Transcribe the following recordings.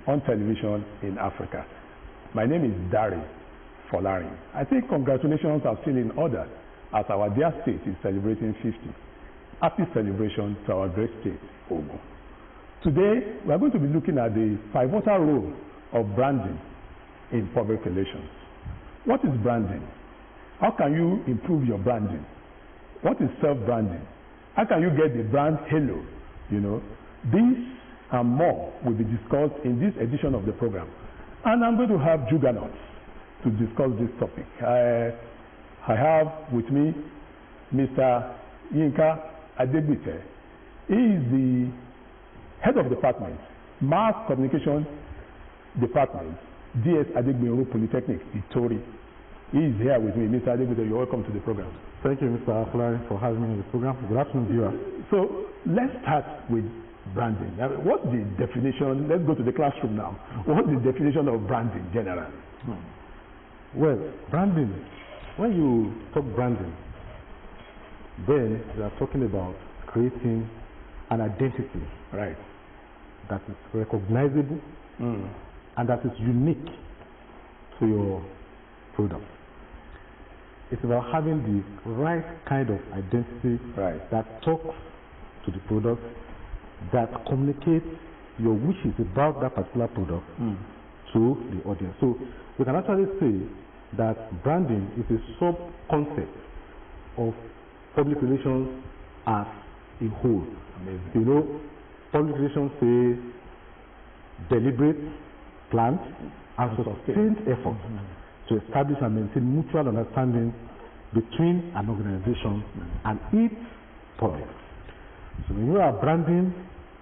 on television in Africa. My name is Dari Folarin. I think congratulations are still in order as our dear state is celebrating 50. Happy celebration to our great state, Ogun. Today, we are going to be looking at the pivotal role of branding in public relations. What is branding? How can you improve your branding? What is self-branding? How can you get the brand halo? You know, this and more will be discussed in this edition of the program. And I'm going to have juggernauts to discuss this topic. I have with me Mr. Yinka Adegbite. He is the head of department, Mass Communication Department, DS Adegbite Polytechnic, Itori. He is here with me. Mr. Adegbite, you're welcome to the program. Thank you, Mr. Aflari, for having me on the program. Good afternoon, viewers. So let's start with branding. What's the definition? Let's go to the classroom now. What's the definition of branding generally? Well, branding, when you talk branding, then you are talking about creating an identity, right, that is recognizable and that is unique to your product. It's about having the right kind of identity that talks to the product, that communicates your wishes about that particular product to the audience. So we can actually say that branding is a sub-concept of public relations as a whole. Amazing. You know, public relations say deliberate, planned, and sustained effort to establish and maintain mutual understanding between an organization and its public. So when you are branding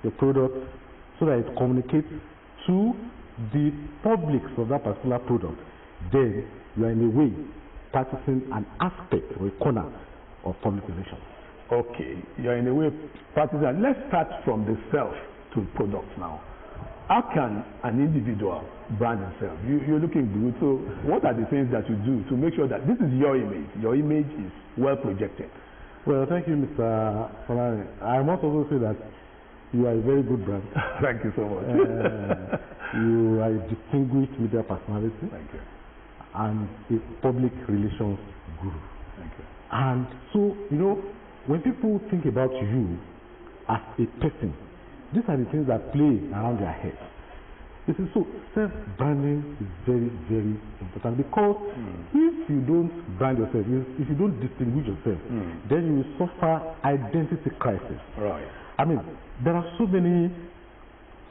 the product so that it communicates to the publics of that particular product, then you are in a way practicing an aspect or a corner of public relations. Okay, you are in a way practicing. Let's start from the self to product now. How can an individual brand himself? You're looking good, so what are the things that you do to make sure that this is your image? Your image is well projected. Well, thank you, Mr. Falani. I must also say that you are a very good brand. Thank you so much. You are a distinguished media personality. Thank you. And a public relations guru. Thank you. And so, you know, when people think about you as a person, these are the things that play around their head. This is so self-branding is very, very important, because if you don't brand yourself, if you don't distinguish yourself, then you will suffer identity crisis. Right. I mean, there are so many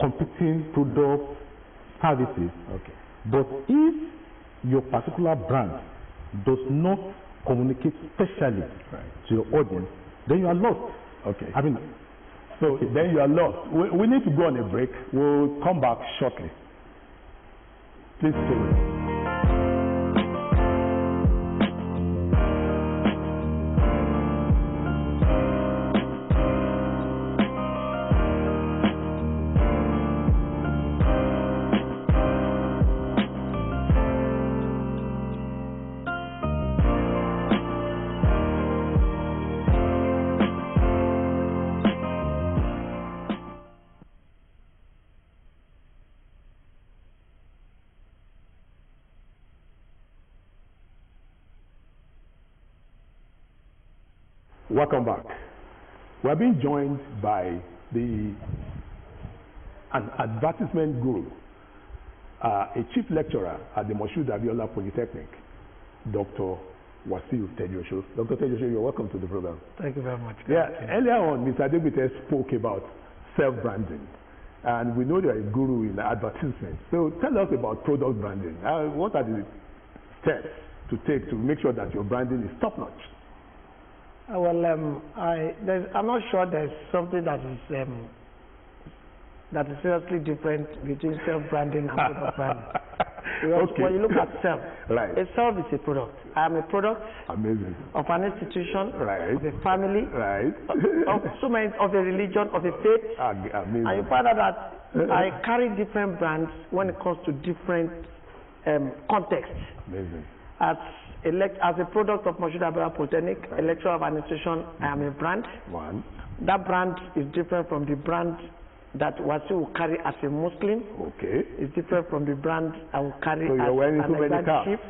competing products, services. Okay. But if your particular brand does not communicate specially to your audience, then you are lost. Okay. I mean, so then you are lost. We need to go on a break. We'll come back shortly. Please stay with us. Welcome back. We are being joined by an advertisement guru, a chief lecturer at the Moshood Abiola Polytechnic, Dr. Wasiu Tejuoso. Dr. Tejuoso, you're welcome to the program. Thank you very much. Yeah, earlier on, Mr. Adegbite spoke about self-branding, and we know you're a guru in advertisement. So tell us about product branding. What are the steps to take to make sure that your branding is top-notch? Well, I'm not sure there's something that is seriously different between self-branding and product branding. Okay. When you look at self, right. A self is a product. I am a product. Amazing. Of an institution, right. Of a family, right. of a religion, of a faith. Amazing. And you find out that I carry different brands when it comes to different contexts. Amazing. As a product of Moshood Abiola Polytechnic, a lecturer of an institution, I am a brand. One. That brand is different from the brand that Wasiu will carry as a Muslim. Okay. It's different from the brand I will carry So as you're wearing so many an caps. chief.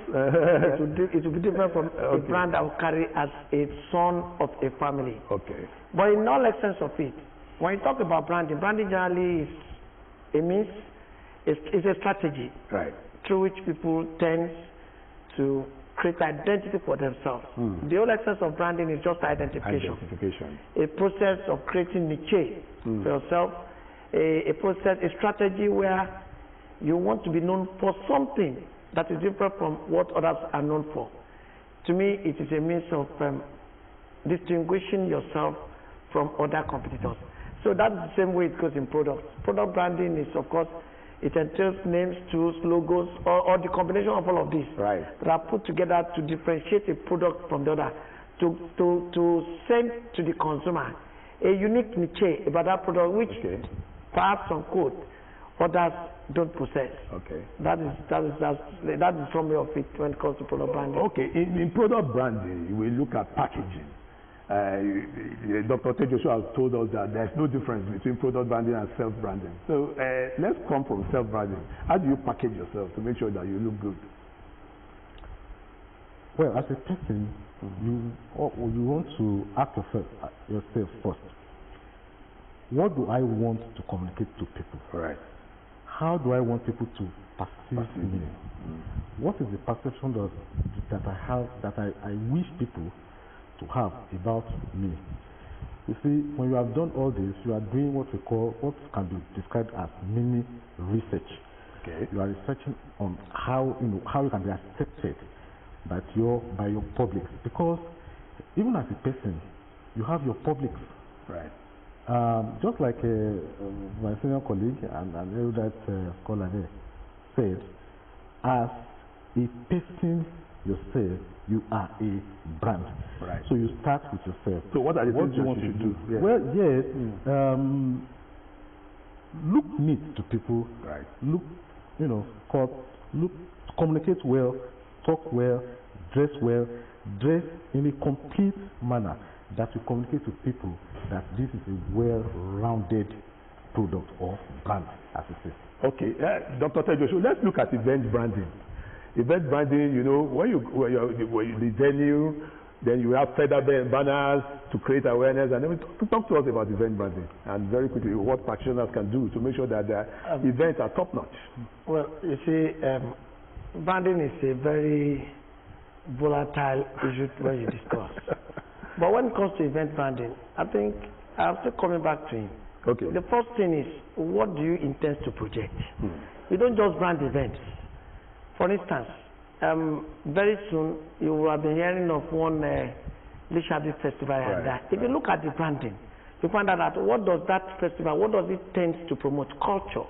It will be different from the brand I will carry as a son of a family. Okay. But in all essence of it, when you talk about branding, branding generally is a means, it's a strategy through which people tend to create identity for themselves. The whole essence of branding is just identification. A process of creating niche for yourself, a process, a strategy where you want to be known for something that is different from what others are known for. To me, it is a means of distinguishing yourself from other competitors. So that's the same way it goes in products. Product branding is, of course, it entails names, tools, logos, or the combination of all of these that are put together to differentiate a product from the other, to send to the consumer a unique niche about that product, which perhaps some quote others don't possess. That is from me of it when it comes to product branding. Okay, in product branding, we look at packaging. Dr. Tejuoso has told us that there's no difference between product branding and self-branding. So let's come from self-branding. How do you package yourself to make sure that you look good? Well, as a person, you want to ask yourself first. What do I want to communicate to people? How do I want people to perceive me? What is the perception that I have, that I wish people to have about me? You see, when you have done all this, you are doing what can be described as mini research. You are researching on how you can be accepted by your public, because even as a person, you have your public. Just like my senior colleague and elder scholar there said, as a person yourself, you are a brand. So you start with yourself. So what are the things you want to do? Well, look neat to people. Look, communicate well, talk well, dress in a complete manner that you communicate to people that this is a well-rounded product or brand, as it says. Okay, Dr. Tejuoso, let's look at event branding. Event branding, when you the venue, then you have feather banners to create awareness, and then talk to us about event branding, and very quickly what practitioners can do to make sure that the events are top notch. Well, you see, branding is a very volatile issue when you discuss. But when it comes to event branding, I think I'm still coming back to him. The first thing is, what do you intend to project? You don't just brand events. For instance, very soon you will have been hearing of one Lishabi festival. If you look at the branding, you find out that what does that festival, what does it tend to promote? Culture.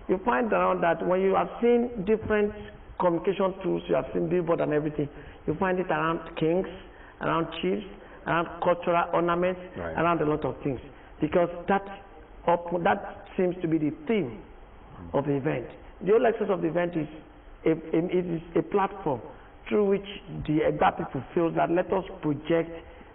You find out that when you have seen different communication tools, you have seen billboard and everything, you find it around kings, around chiefs, around cultural ornaments, around a lot of things. Because that seems to be the theme of the event. The whole essence of the event is it is a platform through which the Adegbite people feel that let us project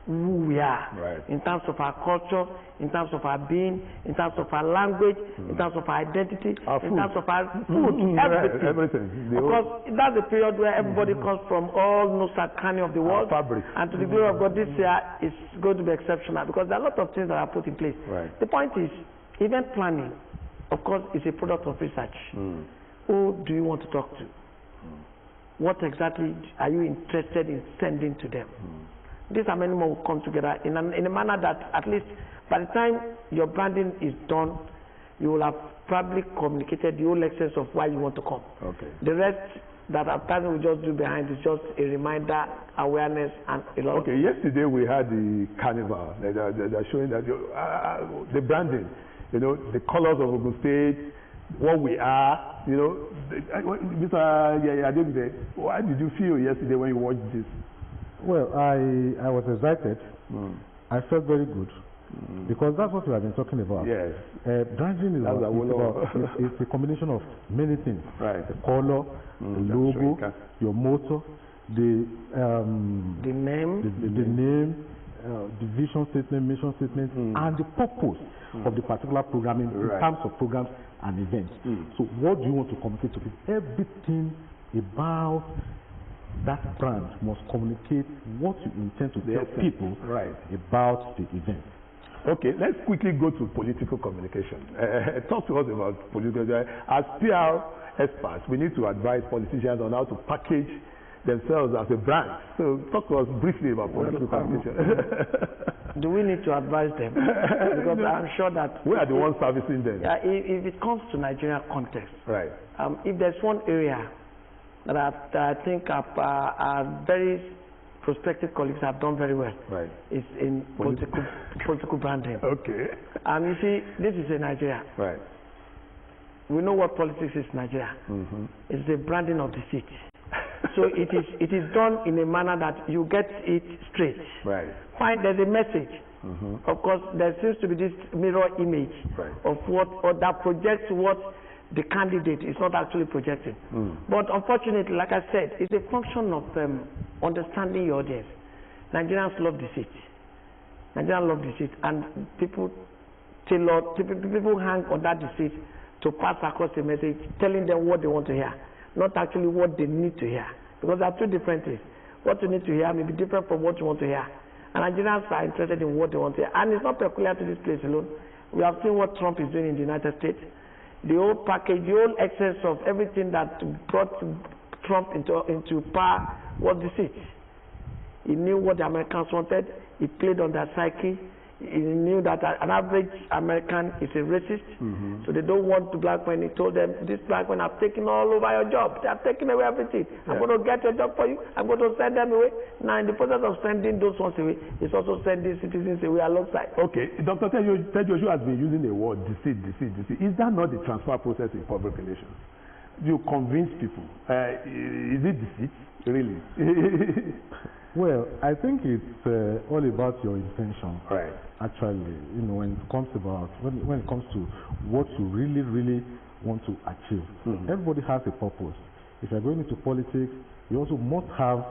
who we are in terms of our culture, in terms of our being, in terms of our language, in terms of our identity, in terms of our food, everything. Because that's the period where everybody comes from all nooks and crannies of the world. And to the glory of God, this year is going to be exceptional because there are a lot of things that are put in place. The point is, event planning, of course, is a product of research. Who do you want to talk to? What exactly are you interested in sending to them? These are many more will come together in a manner that at least by the time your branding is done, you will have probably communicated the whole essence of why you want to come. The rest that our person will just do behind is just a reminder, awareness, and a lot. Yesterday we had the carnival. They're showing that the branding, the colors of Ogun State, what we are, Mr. Adegbite, why did you feel yesterday when you watched this? Well, I was excited. I felt very good because that's what we have been talking about. Branding is it's a combination of many things. The color, the logo, your motto, the name, the vision statement, mission statement, and the purpose of the particular programming in terms of programs and events. So what do you want to communicate to people? Everything about that brand must communicate what you intend to tell people about the event. Okay, let's quickly go to political communication. Talk to us about political. As PR experts, we need to advise politicians on how to package themselves as a brand. So talk to us briefly about political communication. Do we need to advise them? Because I'm sure that we are the ones servicing them. Yeah, if it comes to Nigerian context, right? If there's one area that I think our very prospective colleagues have done very well, right, is in political branding. Okay. And you see, this is in Nigeria. Right. We know what politics is in Nigeria. It's the branding of the seat. So it is done in a manner that you get it straight. Right. Fine, there's a message. Of course, there seems to be this mirror image of what, or that projects what the candidate is not actually projecting. But unfortunately, like I said, it's a function of understanding your audience. Nigerians love the seat. Nigerians love the seat, and people hang on that seat to pass across the message, telling them what they want to hear, not actually what they need to hear. Because there are two different things. What you need to hear may be different from what you want to hear. And Nigerians are interested in what they want to hear. And it's not peculiar to this place alone. We have seen what Trump is doing in the United States. The whole package, the whole excess of everything that brought Trump into power was the seat. He knew what the Americans wanted. He played on their psyche. He knew that an average American is a racist, so they don't want the black men. He told them, these black men have taken all over your job. They have taken away everything. I'm going to get your job for you. I'm going to send them away. Now, in the process of sending those ones away, he's also sending citizens away alongside. Okay, Dr. Tejuoso has been using the word deceit. Is that not the transfer process in public relations? You convince people. Is it deceit, really? Well, I think it's all about your intention. Right. Actually, when it comes to what you really want to achieve. Everybody has a purpose. If you're going into politics, you also must have,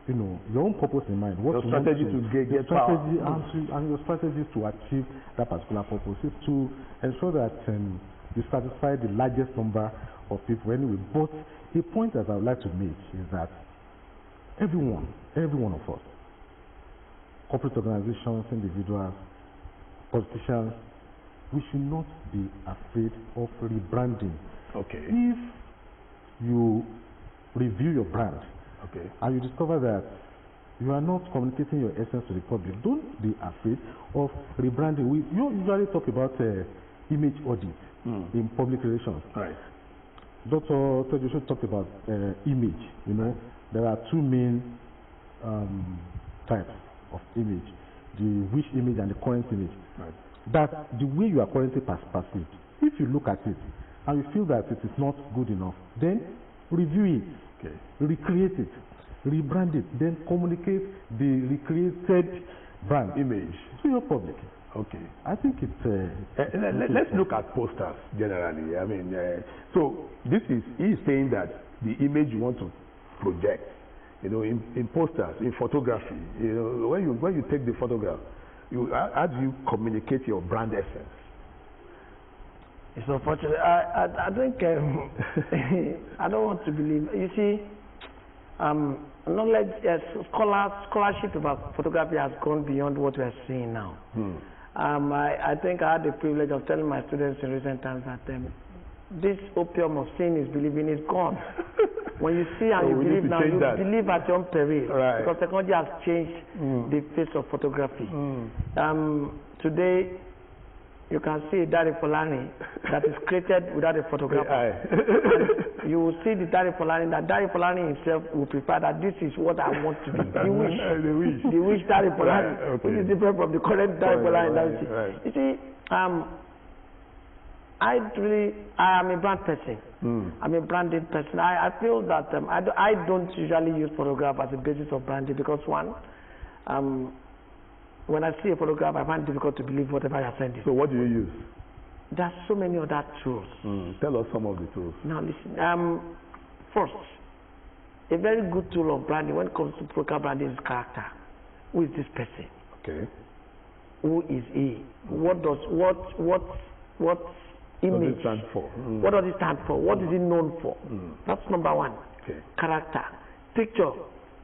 your own purpose in mind. What your strategy to get power. And your strategy to achieve that particular purpose is to ensure that you satisfy the largest number of people anyway. But the point that I would like to make is that every one of us, corporate organizations, individuals, politicians, we should not be afraid of rebranding. Okay. If you review your brand, and you discover that you are not communicating your essence to the public, don't be afraid of rebranding. We usually talk about image audit in public relations. Right. Dr. Tejuoso talked about image. There are two main types of image: the wish image and the current image. Right. That the way you are currently perceived. If you look at it and you feel that it is not good enough, then review it, recreate it, rebrand it, then communicate the recreated brand image to your public. Okay. I think it's. Let's look at posters generally. I mean, so he's saying that the image you want to project, in posters, in photography, when you take the photograph, how do you communicate your brand essence? It's unfortunate. I think I don't want to believe. You see, knowledge, scholarship about photography has gone beyond what we are seeing now. I think I had the privilege of telling my students in recent times that this opium of seeing is believing is gone. When you see and you believe now, you believe at your own peril. Right. Because technology has changed the face of photography. Today, you can see a Dari Polani that is created without a photographer. You will see the Dari Polani, that Dari Polani himself will prefer that this is what I want to be. The wish Dari Polani, which is different from the current Dari Polani. You see, I am a brand person. I'm a branding person. I feel that I don't usually use photograph as a basis of branding because one, when I see a photograph, I find it difficult to believe whatever you're sending. So what do you use? There are so many other tools. Tell us some of the tools. Now listen, first, a very good tool of branding when it comes to photograph branding is character. Who is this person? Okay. Who is he? What image? What does it stand for? What does it stand for? What is he known for? That's number one. Okay. Character. Picture.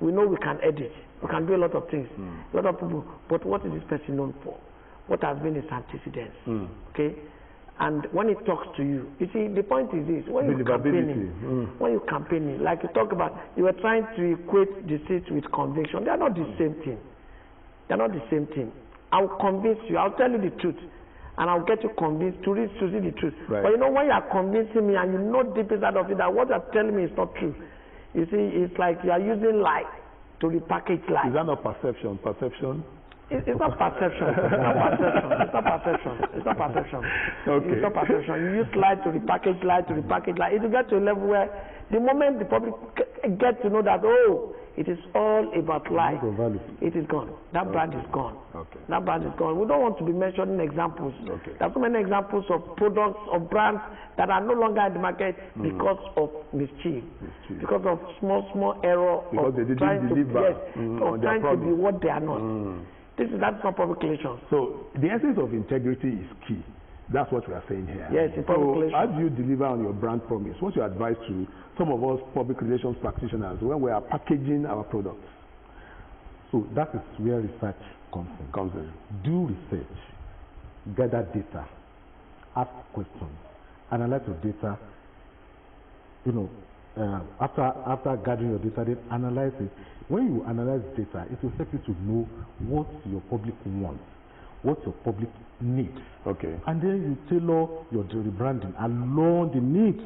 We know we can edit. We can do a lot of things. A lot of people. But what is this person known for? What has been his antecedents? Okay. And when he talks to you, you see, the point is this: when you campaigning, like you talk about, you were trying to equate deceit with conviction. They are not the same thing. They are not the same thing. I'll convince you. I'll tell you the truth, and I'll get you convinced to see the truth. Right. But you know, when you are convincing me, and you know deep inside of it that what you're telling me is not true, you see, it's like you are using lie to repackage lie. Is that not perception? Perception? It's not perception. It's not perception. It's not perception. It's not perception. Okay. It's not perception. You use lie to repackage lie to repackage lie. It will get to a level where the moment the public get to know that, oh, it is all about lie, it is gone. That brand is gone. Okay. That brand is gone. We don't want to be mentioning examples. Okay. There are so many examples of products, of brands that are no longer in the market because of mischief. Because of small error because of they didn't trying deliver of trying to be what they are not. That's not public relations. So the essence of integrity is key. That's what we are saying here. Yes, in public relations. As you deliver on your brand promise, what's your advice to some of us public relations practitioners when we are packaging our products? So that is where research comes in. Do research, gather data, ask questions, analyze your data. After gathering your data, then analyze it. When you analyze data, it will help you to know what your public wants, what your public needs. Okay. And then you tailor your rebranding along the needs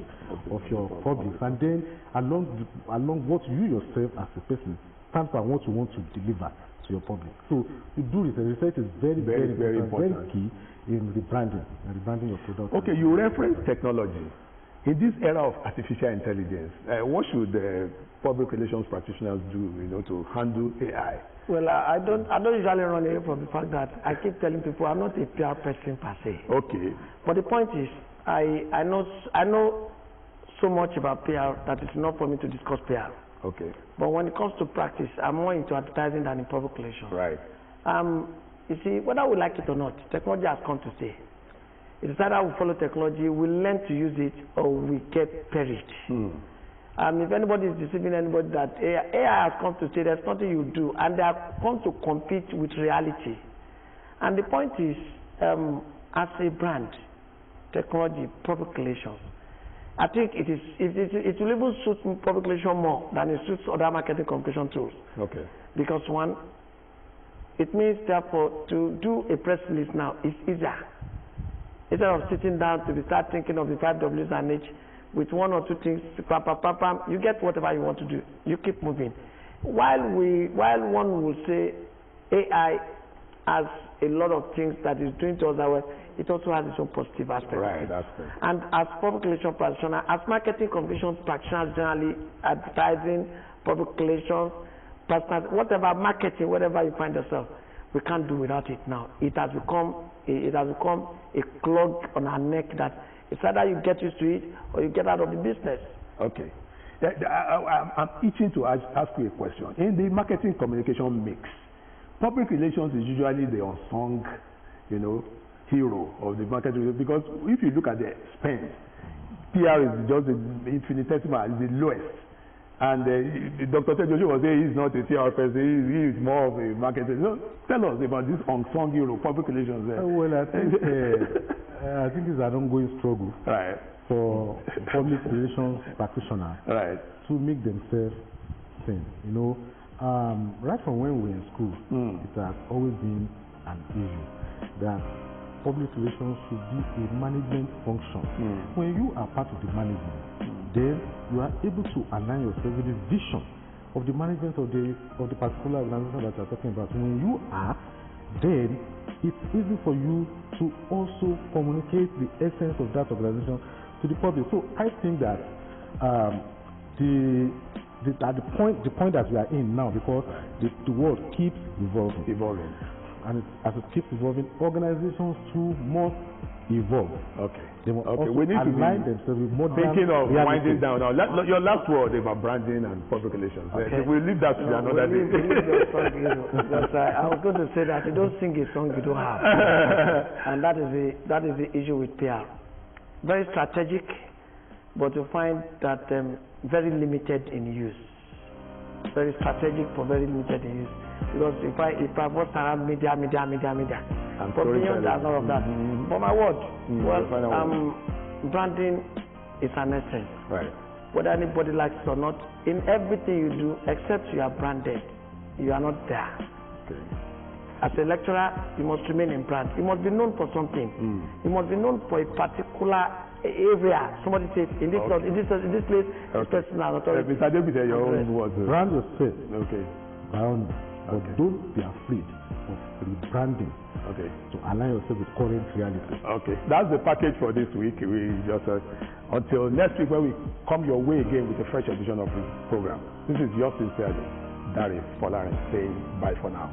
of your public, and then along what you yourself as a person stand for, what you want to deliver to your public. So you do research. Research is very important, very key in rebranding your product. Okay, you reference technology. In this era of artificial intelligence, what should public relations practitioners do, to handle AI? Well, I don't usually run away from the fact that I keep telling people I'm not a PR person per se. Okay. But the point is, I know so much about PR that it's enough for me to discuss PR. Okay. But when it comes to practice, I'm more into advertising than in public relations. Right. You see, whether we like it or not, technology has come to stay. It is either we follow technology, we learn to use it, or we get perished. If anybody is deceiving anybody that AI has come to stay, there's nothing you do, and they have come to compete with reality. And the point is, as a brand, technology, public relations, I think it will even suit public relations more than it suits other marketing communication tools. Okay. Because one, it means therefore to do a press release now is easier. Instead of sitting down to start thinking of the 5 W's and H with one or two things, you get whatever you want to do. You keep moving. While one will say AI has a lot of things that is doing to us, it also has its own positive aspects. Right, that's good. And as public relations practitioners, as marketing communications practitioners, generally advertising, public relations, personal, whatever marketing, whatever you find yourself, we can't do without it now. It has become a clog on our neck that it's either you get used to it or you get out of the business. Okay. I'm itching to ask you a question. In the marketing communication mix, public relations is usually the unsung, hero of the marketing, because if you look at the spend, PR is just the infinitesimal, is the lowest. And Dr. Tejuoso was saying he's not a PR person, he is more of a marketer. Tell us about this unsung hero, public relations. Well, I think it's an ongoing struggle for public relations practitioners to make themselves seen. Right from when we were in school, it has always been an issue that public relations should be a management function. When you are part of the management, then you are able to align yourself with the vision of the management of the particular organization that you are talking about. When you are, then it's easy for you to also communicate the essence of that organization to the public. So I think that the point that we are in now, because the world keeps evolving. and as it keeps evolving, organizations too must evolve. Okay. They must Okay. also We need to align be themselves with modern thinking of realities. winding down now. Your last word about branding and public relations. Okay. We'll leave that to another day. We'll leave your song, because I was going to say that you don't sing a song you don't have. And that is the issue with PR. Very strategic, but you find that very limited in use. Very strategic for very limited in use. Because if I was around media, but beyond that, all of that. For my word, branding is an essence. Right. Whether anybody likes it or not, in everything you do, except you are branded, you are not there. Okay. As a lecturer, you must remain in brand. You must be known for something. You must be known for a particular area. Somebody says, in this place, this person has authority. Mr. Adegbite, your own words. Brand yourself. Okay. Brand. But don't be afraid of rebranding. Okay. To align yourself with current reality. Okay. That's the package for this week. We just until next week when we come your way again with a fresh edition of the program. This is yours sincerely, Dari Folarin, saying bye for now.